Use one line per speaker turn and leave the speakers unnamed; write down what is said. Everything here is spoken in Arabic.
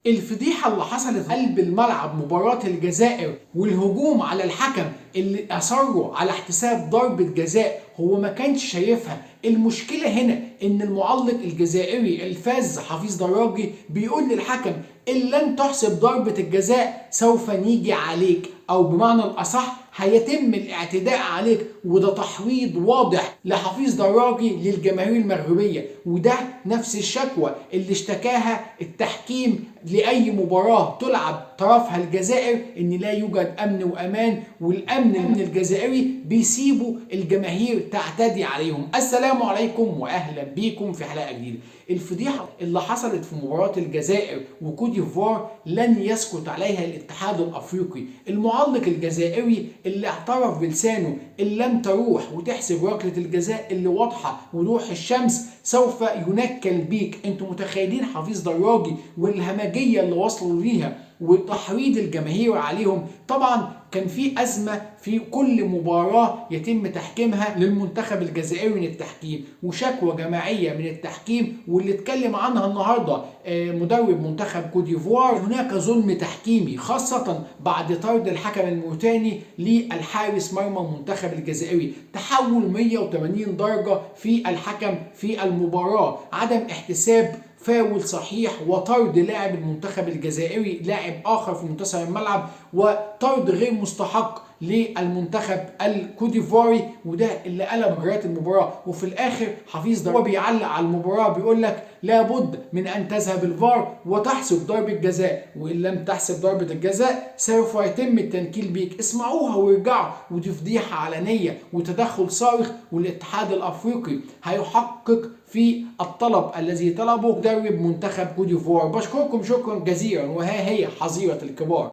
الفضيحة اللي حصلت في قلب الملعب مباراة الجزائر والهجوم على الحكم اللي أصروا على احتساب ضربة جزاء هو ما كانش شايفها. المشكلة هنا إن المعلق الجزائري الفاز حفيظ دراجي بيقول للحكم إن لم تحسب ضربة الجزاء سوف نيجي عليك، أو بمعنى الأصح هيتم الاعتداء عليك. وده تحريض واضح لحفيظ دراجي للجماهير المغربية، وده نفس الشكوى اللي اشتكاها التحكيم لأي مباراة تلعب طرفها الجزائر، إن لا يوجد أمن وأمان، والأمن الجزائري بيسيبوا الجماهير تعتدي عليهم. السلام عليكم وأهلا بيكم في حلقة جديدة. الفضيحة اللي حصلت في مباراة الجزائر وكوت ديفوار لن يسكت عليها الاتحاد الأفريقي. المعلق الجزائري اللي اعترف بلسانه إن لم تروح وتحسب ركلة الجزاء اللي واضحة وضوح الشمس سوف ينكل بيك. انتوا متخيلين حفيظ دراجي والهمجية اللي وصلوا ليها وتحريض الجماهير عليهم؟ طبعا كان في أزمة في كل مباراة يتم تحكيمها للمنتخب الجزائري من التحكيم، وشكوى جماعية من التحكيم واللي اتكلم عنها النهاردة مدرب منتخب كوت ديفوار. هناك ظلم تحكيمي خاصة بعد طرد الحكم الموريتاني للحارس مرمى المنتخب الجزائري، تحول 180 درجة في الحكم في المباراة، عدم احتساب فاول صحيح وطرد لاعب المنتخب الجزائري لاعب اخر في منتصف الملعب، وطرد غير مستحق للمنتخب الكوديفواري، وده اللي قلب مجريات المباراه. وفي الاخر حفيظ دراجي بيعلق على المباراه بيقول لك لابد من ان تذهب الفار وتحسب ضربه جزاء، وان لم تحسب ضربه الجزاء سوف يتم التنكيل بيك. اسمعوها وارجعوا، ودي فضيحه علنيه وتدخل صارخ، والاتحاد الافريقي هيحقق في الطلب الذي طلبه مدرب منتخب كوت ديفوار. بشكركم شكرا جزيلا، وها هي حظيرة الكبار.